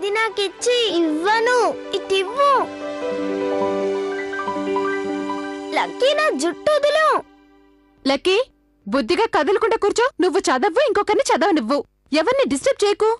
ఇది నాకిచ్చి. ఇవ్వను, ఇటివ్వు. లక్కీ నా జుట్టు వదులు. లక్కీ బుద్ధిగా కదలకుండా కూర్చో. నువ్వు చదవ్వు, ఇంకొకరిని చదవనివ్వు. ఎవరిని డిస్టర్బ్ చేయకు.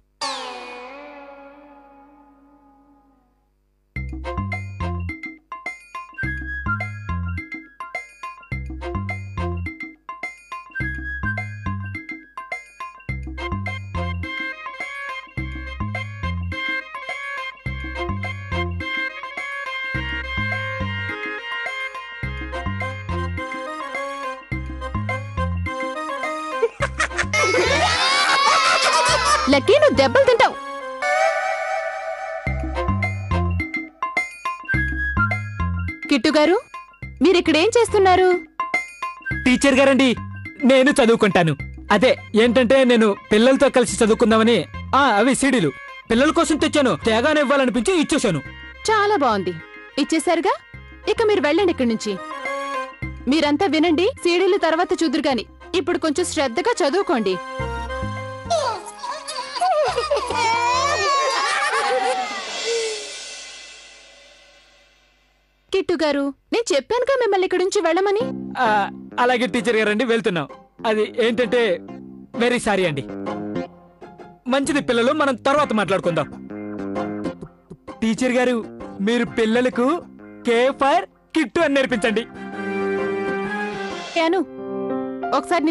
లక్కీ నువ్వు దెబ్బలు తింటావు. కిట్టు గారు, మీరిక్కడేం చేస్తున్నారు? టీచర్ గారండి, నేను చదువుకుంటాను. అదే ఏంటంటే నేను పిల్లలతో కలిసి చదువుకుందామని అవి సీడీలు పిల్లల కోసం తెచ్చాను. తేగానే ఇవ్వాలనిపించి ఇచ్చేశాను. చాలా బాగుంది, ఇచ్చేశారుగా. ఇక మీరు వెళ్ళండి ఇక్కడి నుంచి. మీరంతా వినండి, సీడీలు తర్వాత చూదురు గాని. ఇప్పుడు కొంచెం శ్రద్ధగా చదువుకోండి. కిట్టు గారు, నేను చెప్పానుగా మిమ్మల్ని ఇక్కడి నుంచి వెళ్ళమని. అలాగే టీచర్ గారండి, వెళ్తున్నాం. అది ఏంటంటే వెరీ సారీ అండి. మంచిది పిల్లలు, మనం తర్వాత మాట్లాడుకుందాం. టీచర్ గారు, మీరు పిల్లలకు ఫర్ కిట్టు అని నేర్పించండి. అను, ఒకసారి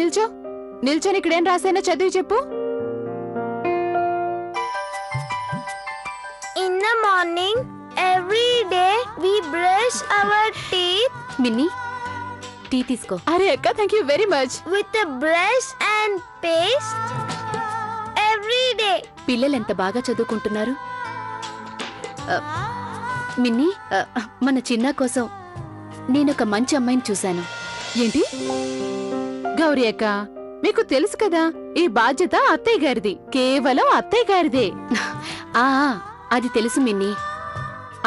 నిల్చొని ఇక్కడేం రాసానో చదివి చెప్పు. In the morning, every day we brush our teeth. Minnie, tea తీసుకో. అరే అక్క, thank you very much. With a brush and paste. Every day. పిల్లలు ఎంత బాగా చదువుకుంటున్నారు. మిన్నీ, మన చిన్న కోసం నేనొక మంచి అమ్మాయిని చూశాను. ఏంటి? గౌరీ అక్క, మీకు తెలుసు కదా, ఈ బాధ్యత అత్తయ్య గారిది, కేవలం అత్తయ్య గారిదే. అది తెలుసు మిన్నీ.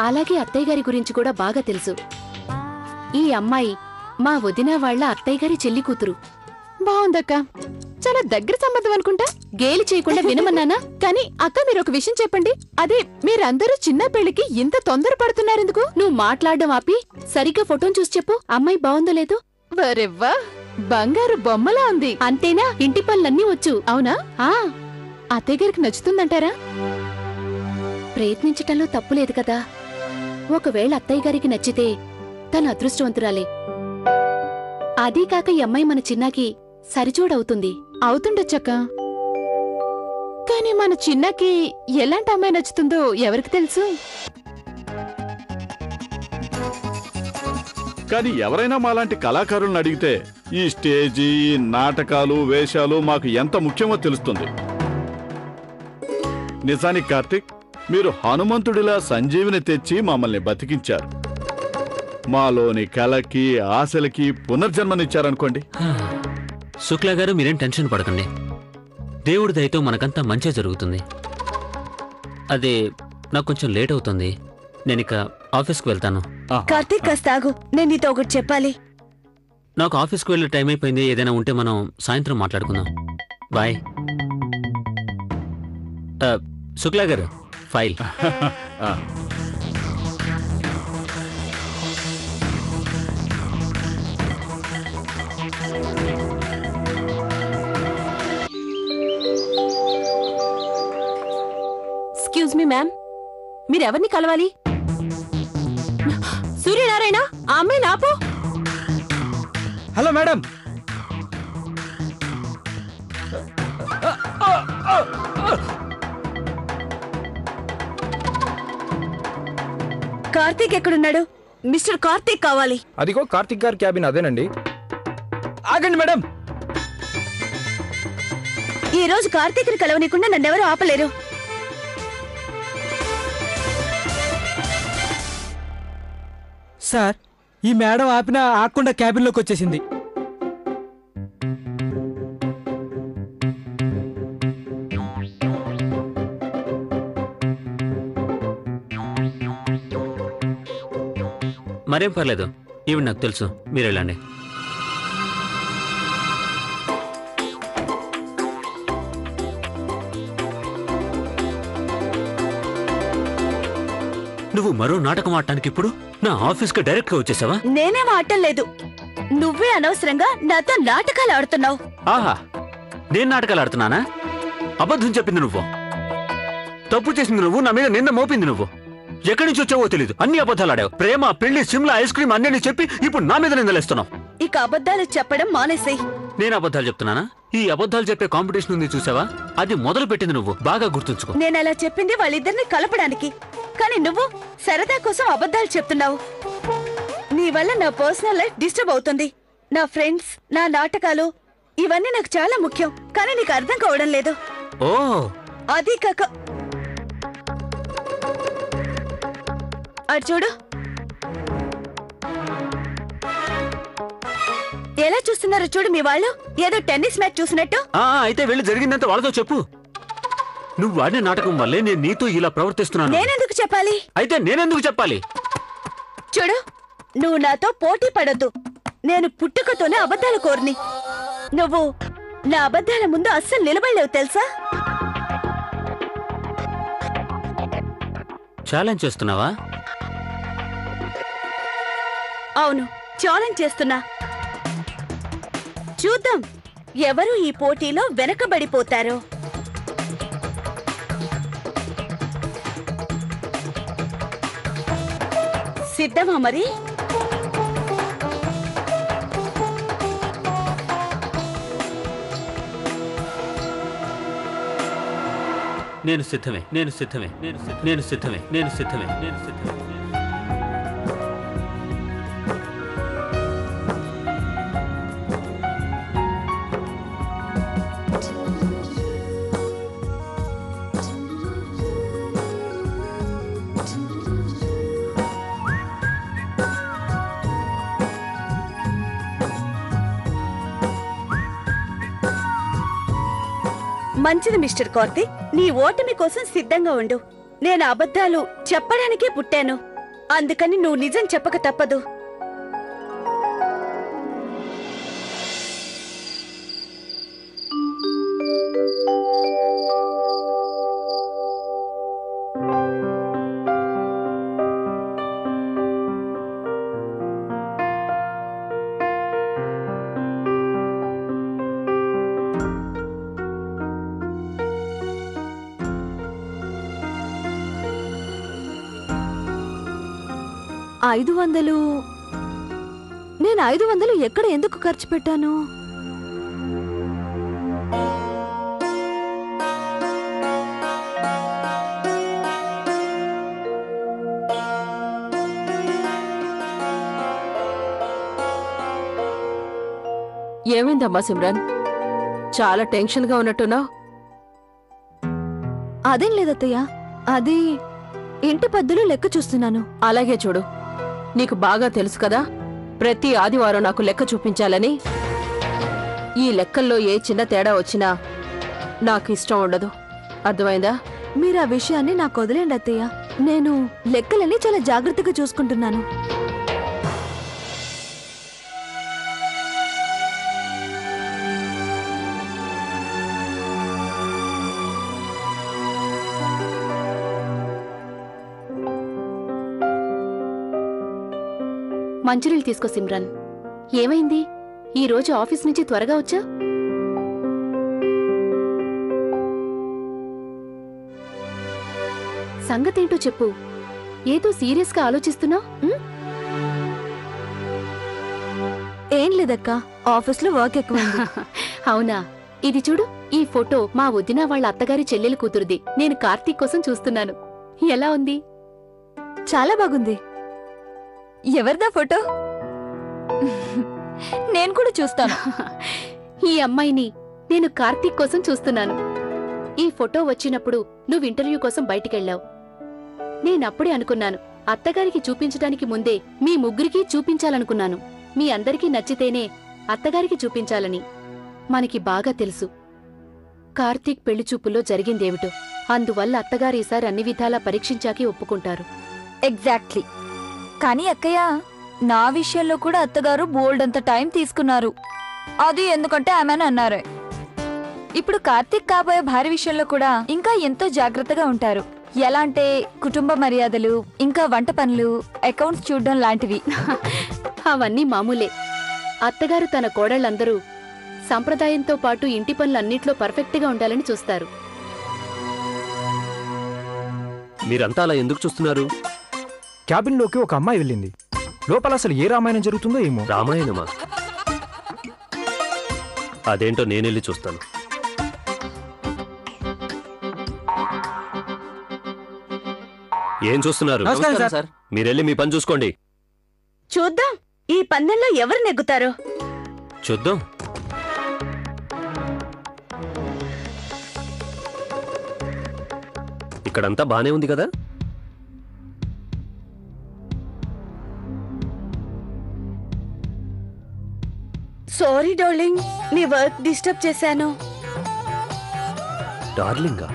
అలాగే అత్తయ్య గారి గురించి కూడా బాగా తెలుసు. ఈ అమ్మాయి మా వదిన వాళ్ళ అత్తయ్య గారి చెల్లి కూతురు. బాగుందక్క, చాలా దగ్గర సంబంధం అనుకుంటా. గేలి చేయకుండా వినమన్నానా? కానీ అక్క, మీరు ఒక విషయం చెప్పండి. అదే మీరందరూ చిన్న పెళ్లికి ఇంత తొందర పడుతున్నారెందుకు? నువ్వు మాట్లాడడం ఆపి సరిగ్గా ఫోటోను చూసి చెప్పు. అమ్మాయి బాగుందో లేదో? వరెవ్వా, బంగారు బొమ్మలా ఉంది. అంతేనా? ఇంటి పనులన్నీ వచ్చు. అవునా? అత్తయ్య గారికి నచ్చుతుందంటారా? ప్రయత్నించటంలో తప్పులేదు కదా. ఒకవేళ అత్తయ్య గారికి నచ్చితే తన అదృష్టవంతురాలే. అదీ కాక ఈ అమ్మాయి మన చిన్నాకి సరిచూడవుతుంది. అవుతుండొచ్చక్క, కానీ మన చిన్నకి ఎలాంటి అమ్మాయి నచ్చుతుందో ఎవరికి తెలుసు? కానీ ఎవరైనా మాలాంటి కళాకారులను అడిగితే ఈ స్టేజీ, నాటకాలు, వేషాలు మాకు ఎంత ముఖ్యమో తెలుస్తుంది. నిజానికి కార్తిక్, మీరు హనుమంతుడిలా సంజీవిని తెచ్చి మమ్మల్ని బతికించారు. మాలోని కళకి, ఆశలకి పునర్జన్మనిచ్చారనుకోండి. శుక్లా గారు, మీరేం టెన్షన్ పడకండి. దేవుడి దయతో మనకంతా మంచి జరుగుతుంది. అదే నాకు కొంచెం లేట్ అవుతుంది. నేనిక ఆఫీస్కి వెళ్తాను. కార్తీక్, కాస్త ఆగు, నేను నీతో ఒకటి చెప్పాలి. నాకు ఆఫీస్కి వెళ్ళే టైం అయిపోయింది. ఏదైనా ఉంటే మనం సాయంత్రం మాట్లాడుకుందాం. బాయ్. శుక్లా గారు, ఫైల్. ఎక్స్క్యూజ్ మీ మ్యామ్, మీరెవరిని కలవాలి? సూర్యనారాయణ, ఆ అమ్మాయి నాపు. Hello madam. కార్తీక్ ఎక్కడున్నాడు? మిస్టర్ కార్తీక్ కావాలి. అదిగో కార్తీక్ గారి క్యాబిన్ అదేనండి. ఆగండి మేడం. ఈ రోజు కార్తీక్ ని కలవనీయకుండా నన్నెవరూ ఆపలేరు. సార్, ఈ మేడం ఆకుండా క్యాబిన్లోకి వచ్చేసింది. మరేం పర్లేదు, ఈవిడ నాకు తెలుసు. మీరు వెళ్ళండి. నువ్వు మరో నాటకం ఆడటానికి ఇప్పుడు నా ఆఫీస్కి డైరెక్ట్ గా వచ్చేసావా? నేనేం ఆడటం లేదు, నువ్వే అనవసరంగా నాతో నాటకాలు ఆడుతున్నావు. ఆహా, నేను నాటకాలు ఆడుతున్నానా? అబద్ధం చెప్పింది నువ్వు, తప్పు చేసింది నువ్వు, నా మీద నింద మోపింది నువ్వు. ఎక్కడి నుంచి వచ్చావో తెలీదు, అన్ని అబద్ధాలు ఆడావు. ప్రేమ, పెళ్లి, సిమ్లా, ఐస్ క్రీమ్ అన్నీ చెప్పి ఇప్పుడు నా మీద నిందలేస్తున్నావు. ఇక అబద్ధాలు చెప్పడం మానేసేయ్. నేను అబద్ధాలు చెప్తున్నానా? ఈ అబద్ధాలు చెప్పే కాంపిటీషన్ ఉంది చూసావా, అది మొదలు పెట్టింది నువ్వు. బాగా గుర్తుంచుకో. నేను అలా చెప్పింది వాళ్ళిద్దరిని కలపడానికి, కానీ నువ్వు సరదా కోసం అబద్ధాలు చెప్తున్నావు. నీ వల్ల నా పర్సనల్ లైఫ్ డిస్టర్బ్ అవుతుంది. నా ఫ్రెండ్స్, నా నాటకాలు ఇవన్నీ నాకు చాలా ముఖ్యం, కానీ నీకు అర్థం కావడం లేదు. ఓ, అది కాక అటు చూడు, ఎలా చూస్తున్నారో చూడు మీ వాళ్ళు, ఏదో టెన్నిస్ మ్యాచ్ చూసినట్టు. అయితే వెళ్ళి జరిగిందంతా వాళ్ళతో చెప్పు. నువ్వు ఆడిన నాటకం వల్లే నేను నీతో ఇలా ప్రవర్తిస్తున్నాను. నేనెందుకు చెప్పాలి? అయితే నేనెందుకు చెప్పాలి? చూడు, నువ్వు నాతో పోటీ పడొద్దు. నేను పుట్టుకతోనే అబద్ధాలు కోరిని. నువ్వు నా అబద్ధాల ముందు అస్సలు నిలబడలేవు తెలుసా? ఛాలెంజ్ చేస్తున్నావా? అవును, ఛాలెంజ్ చేస్తున్నా. చూద్దాం ఎవరు ఈ పోటీలో వెనకబడిపోతారో. సిద్ధమా మరి? నేను సిద్ధమే, నేను సిద్ధమే, నేను సిద్ధమే, నేను సిద్ధమే, నేను సిద్ధమే, నేను సిద్ధమే. మంచిది మిస్టర్ కార్తీక్, నీ ఓటమి కోసం సిద్ధంగా ఉండు. నేను అబద్ధాలు చెప్పడానికే పుట్టాను, అందుకని నువ్వు నిజం చెప్పక తప్పదు. నేను 500 ఎక్కడ ఎందుకు ఖర్చు పెట్టాను? ఏమైందమ్మా సిమ్రన్, చాలా టెన్షన్ గా ఉన్నట్టున్నావు? అదేం లేదత్తయ్య, అది ఇంటి పద్దులు లెక్క చూస్తున్నాను. అలాగే చూడు, నీకు బాగా తెలుసు కదా ప్రతి ఆదివారం నాకు లెక్క చూపించాలని. ఈ లెక్కల్లో ఏ చిన్న తేడా వచ్చినా నాకు ఇష్టం ఉండదు, అర్థమైందా? మీరు ఆ విషయాన్ని నాకు వదిలేండి అత్తయ్య, నేను లెక్కలన్నీ చాలా జాగ్రత్తగా చూసుకుంటున్నాను. మంచినీళ్ళు తీసుకో సిమ్రన్. ఏమైంది ఈ రోజు ఆఫీస్ నుంచి త్వరగా వచ్చా? సంగతేంటో చెప్పు, ఏదో సీరియస్ గా ఆలోచిస్తున్నావు? ఏం లేదక్క, ఆఫీస్ లో వర్క్ ఎక్కువైంది. అవునా? ఇది చూడు, ఈ ఫోటో మా వదిన వాళ్ళ అత్తగారి చెల్లెలి కూతురుది. నేను కార్తీక్ కోసం చూస్తున్నాను. ఎలా ఉంది? చాలా బాగుంది. ఎవరిదా ఫోటో? నేను కూడా చూస్తాను. ఈ అమ్మాయిని నేను కార్తీక్ కోసం చూస్తున్నాను. ఈ ఫోటో వచ్చినప్పుడు నువ్వు ఇంటర్వ్యూ కోసం బయటికెళ్ళావు. నేనప్పుడే అనుకున్నాను, అత్తగారికి చూపించడానికి ముందే మీ ముగ్గురికి చూపించాలనుకున్నాను. మీ అందరికీ నచ్చితేనే అత్తగారికి చూపించాలని. మనకి బాగా తెలుసు కార్తీక్ పెళ్లిచూపుల్లో జరిగిందేమిటో. అందువల్ల అత్తగారు ఈసారి అన్ని విధాలా పరీక్షించాకి ఒప్పుకుంటారు. ఎగ్జాక్ట్లీ. కానీ అక్కయ్య, నా విషయంలో కూడా అత్తగారు బోల్డ్ అంత టైం తీసుకున్నారు. అది ఎందుకంటే ఆమెను అన్నారే. ఇప్పుడు కార్తీక్ కాబోయే భార్య విషయంలో కూడా ఇంకా ఎంతో జాగ్రత్తగా ఉంటారు. ఎలా అంటే కుటుంబ మర్యాదలు, ఇంకా వంట పనులు, అకౌంట్స్ చూడడం లాంటివి. అవన్నీ మామూలే. అత్తగారు తన కోడళ్ళందరూ సంప్రదాయంతో పాటు ఇంటి పనులన్నిట్లో పర్ఫెక్ట్గా ఉండాలని చూస్తారు. మీరంతా అలా ఎందుకు చూస్తున్నారు? క్యాబిన్లోకి ఒక అమ్మాయి వెళ్ళింది. లోపల అసలు ఏ రామాయణం జరుగుతుందో ఏమో. రామాయణమా? అదేంటో నేనెళ్ళి చూస్తాను. ఏం చూస్తున్నారు? నమస్కారం సార్. మీరెళ్ళి మీ పని చూసుకోండి. చూద్దాం ఈ పందెంలో ఎవరు నెగ్గుతారో. చూద్దాం. ఇక్కడంతా బానే ఉంది కదా? సారీ డార్లింగ్, నీ వర్క్ డిస్టర్బ్ చేశాను. డార్లింగా?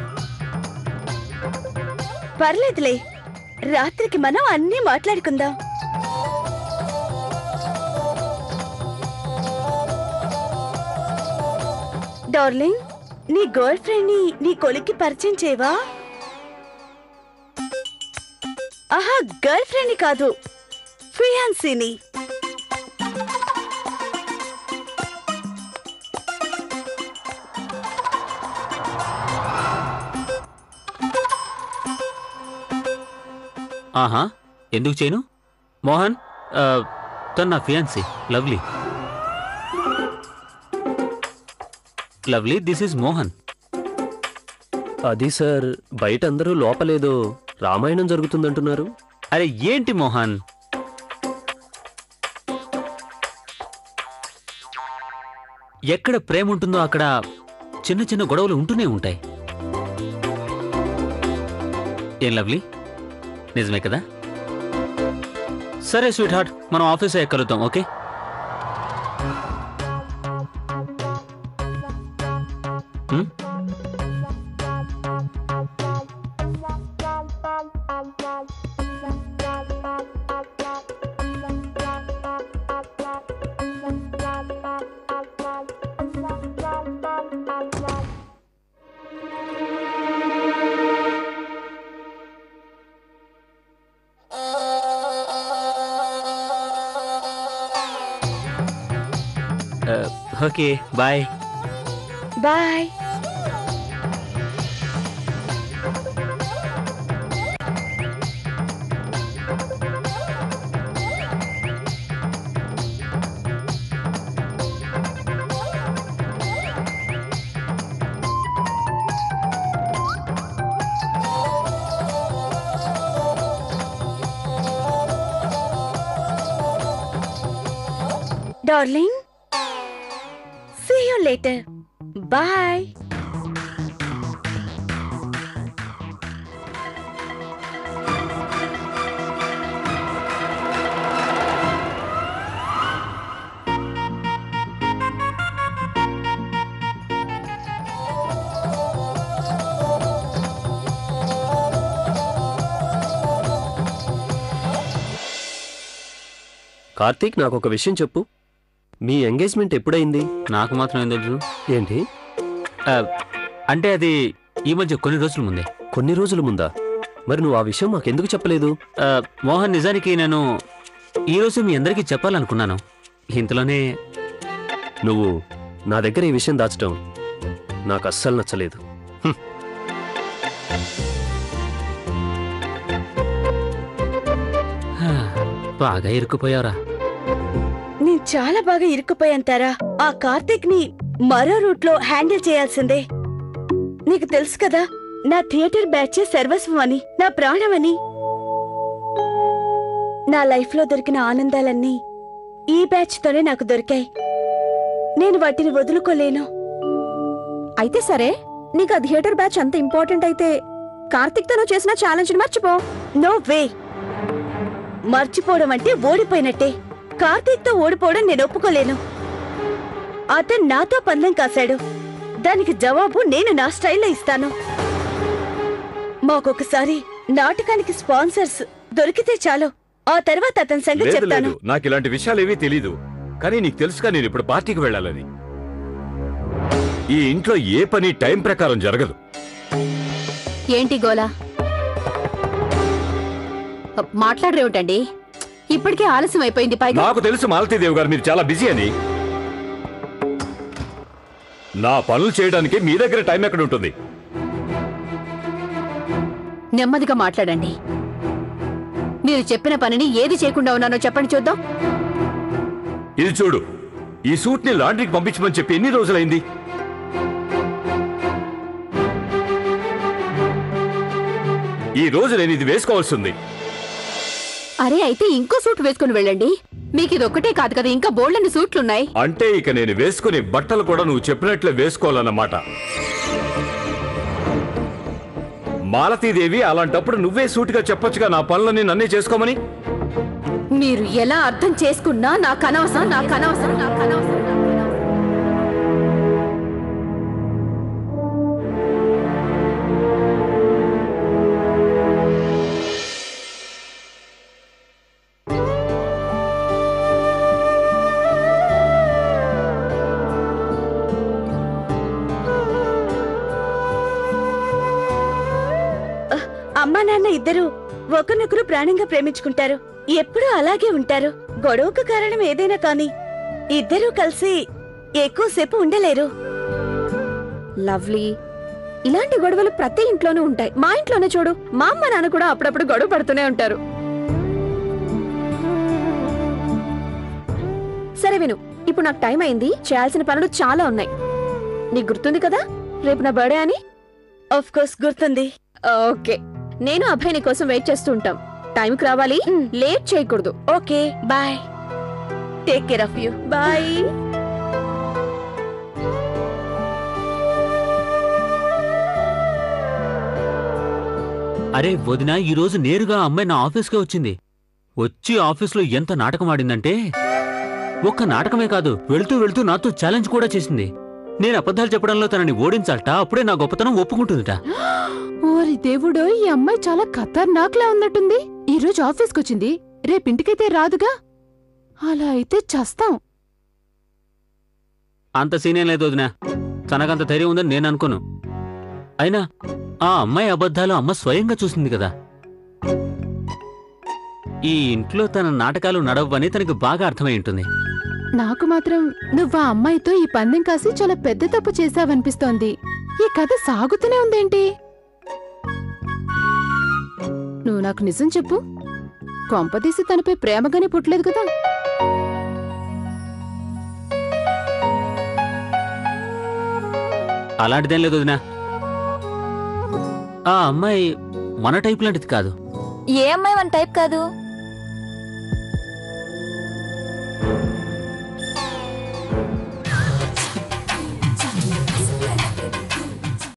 పర్లేదులే, రాత్రికి మనం అన్నీ మాట్లాడుకుందాం. డార్లింగ్, నీ గర్ల్ ఫ్రెండ్ ని నీ కొలిక్కి పరిచయం చేయవా? ఆహా, గర్ల్ ఫ్రెండ్ ని కాదు, ఫియాన్సీని. ఆహా, ఎందుకు చేయను? మోహన్, తను నా fiancée lovely. Lovely, this is Mohan. అది సార్, బయట అందరూ లోపలేదో రామాయణం జరుగుతుందంటున్నారు. అరే ఏంటి మోహన్, ఎక్కడ ప్రేమ ఉంటుందో అక్కడ చిన్న చిన్న గొడవలు ఉంటూనే ఉంటాయి. ఏం లవ్లీ, నిజమే కదా? సరే స్వీట్ హార్ట్, మనం ఆఫీస్ కలుద్దాం. Okay? Okay, bye. Bye. Darling, see you later. Bye. Karthik, నాకు ఒక విషయం చెప్పు. మీ ఎంగేజ్మెంట్ ఎప్పుడైంది? నాకు మాత్రం ఏం తెలుసు. ఏంటి? అంటే అది ఈ మధ్య కొన్ని రోజుల ముందే. కొన్ని రోజుల ముందా? మరి నువ్వు ఆ విషయం మాకెందుకు చెప్పలేదు? మోహన్, నిజానికి నేను ఈరోజు మీ అందరికీ చెప్పాలనుకున్నాను. ఇంతలోనే నువ్వు నా దగ్గర ఈ విషయం దాచడం నాకు అస్సలు నచ్చలేదు. బాగా ఇరుక్కుపోయావురా. నేను చాలా బాగా ఇరుక్కుపోయాంతారా. ఆ కార్తీక్ ని మరో రూట్ లో హ్యాండిల్ చేయాల్సిందే. నీకు తెలుసు కదా, నా థియేటర్ బ్యాచ్ సర్వస్వం అని, నా ప్రాణమని. నా లైఫ్ లో దొరికిన ఆనందాలన్నీ ఈ బ్యాచ్ తోనే నాకు దొరికాయి. నేను వాటిని వదులుకోలేను. అయితే సరే, నీకు ఆ థియేటర్ బ్యాచ్ అంత ఇంపార్టెంట్ అయితే కార్తీక్ తో చేసిన ఛాలెంజ్ మర్చిపో. No way. మర్చిపోవడం అంటే ఓడిపోయినట్టే. కార్తీక్ తో ఓడిపోవడం నేను ఒప్పుకోలేను. అతను నాతో పందెం కాశాడు, దానికి జవాబు నేను నా స్టైల్లో ఇస్తాను. మాకొకసారి నాటకానికి స్పాన్సర్స్ దొరికితే చాలు, ఆ తర్వాత అతని సంగతి చెప్తాను. నాకు ఇలాంటి విషయాలేవీ తెలీదు, కానీ నీకు తెలుసుగా నేను ఇప్పుడు పార్టీకి వెళ్ళాలని. ఈ ఇంట్లో ఏ పని టైం ప్రకారం జరగదు. ఏంటి గోలా? మాట్లాడరేమిటండి? ఇప్పటికే ఆలస్యం అయిపోయింది. పైగా నాకు తెలుసు మాలతీదేవి గారు మీరు చాలా బిజీ అని. నా పనులు చేయడానికి మీ దగ్గర టైం ఎక్కడ ఉంటుంది? నెమ్మదిగా మాట్లాడండి. మీరు చెప్పిన పనిని ఏది చేయకుండా ఉన్నానో చెప్పండి చూద్దాం. ఇది చూడు, ఈ సూట్ ని లాండ్రీకి పంపించమని చెప్పి ఎన్ని రోజులైంది? ఈ రోజు నేను ఇది వేసుకోవాల్సింది. అరే అయితే ఇంకో సూట్ వేసుకుని వెళ్ళండి. మీకు ఇది ఒక్కటే కాదు కదా, ఇంకా బోల్డన్ని సూట్లున్నాయి. అంటే ఇక నేను వేసుకునే బట్టలు కూడా నువ్వు చెప్పినట్లే వేసుకోవాలన్నమాట. మాలతీదేవి, అలాంటప్పుడు నువ్వే సూటిగా చెప్పొచ్చుగా నా పనులని నన్నే చేసుకోమని. మీరు ఎలా అర్థం చేసుకున్నా నాకు అనవసరం, నాకు అనవసరం, నాకు అనవసరం. అమ్మా నాన్న ఇద్దరు ఒకరినొకరు ప్రాణంగా ప్రేమించుకుంటారు. ఎప్పుడూ అలాగే ఉంటారు. గొడవకు కారణం ఏదైనా కానీ ఇద్దరూ కలిసి ఎక్కువసేపు ఉండలేరు. లవ్లీ, ఇలాంటి గొడవలు ప్రతి ఇంట్లోనూ ఉంటాయి. మా ఇంట్లోనే చూడు, మా అమ్మ నాన్న కూడా అప్పుడప్పుడు గొడవ పడుతూనే ఉంటారు. సరే విను, ఇప్పుడు నాకు టైం అయింది. చేయాల్సిన పనులు చాలా ఉన్నాయి. నీకు గుర్తుంది కదా రేపు నా బర్త్డే అని? ఆఫ్ కోర్స్ గుర్తుంది. ఓకే, నేను అభయ్ నీ కోసం వెయిట్ చేస్తూ ఉంటాం. టైంకి రావాలి, లేట్ చేయకూడదు. Okay bye. Take care of you. Bye. అరే వదిన, ఈ రోజు నేరుగా అమ్మాయి నా ఆఫీస్కే వచ్చింది. వచ్చి ఆఫీస్లో ఎంత నాటకం ఆడిందంటే, ఒక్క నాటకమే కాదు, వెళ్తూ వెళ్తూ నాతో ఛాలెంజ్ కూడా చేసింది. నేను అబద్ధాలు చెప్పడంలో తనని ఓడించాలట, అప్పుడే నా గొప్పతనం ఒప్పుకుంటుందిట. ఓరి దేవుడో, ఈ అమ్మాయి చాలా ఖతర్నాక్లా ఉన్నట్టుంది. ఈ రోజు ఆఫీస్కి వచ్చింది, రేపింటికైతే రాదుగా. అలా అయితే చస్తాం. అంత సీనేం లేదు వదిన, తనకంత ధైర్యం ఉందని నేను అనుకోను. అయినా ఆ అమ్మాయి అబద్ధాలు అమ్మ స్వయంగా చూసింది కదా. ఈ ఇంట్లో తన నాటకాలు నడవని తనకు బాగా అర్థమై ఉంటుంది. నాకు మాత్రం నువ్వు ఆ అమ్మాయితో ఈ పందెం కాసి చాలా పెద్ద తప్పు చేశావనిపిస్తోంది. ఈ కథ సాగుతూనే ఉందేంటి? నువ్వు నాకు నిజం చెప్పు, కొంపదీసి తనపై ప్రేమగానే పుట్టలేదు కదా? అలాంటిదేం లేదు వదినా. ఆ అమ్మాయి మన టైప్ లాంటిది కాదు. ఏ అమ్మాయి మన టైప్ కాదు?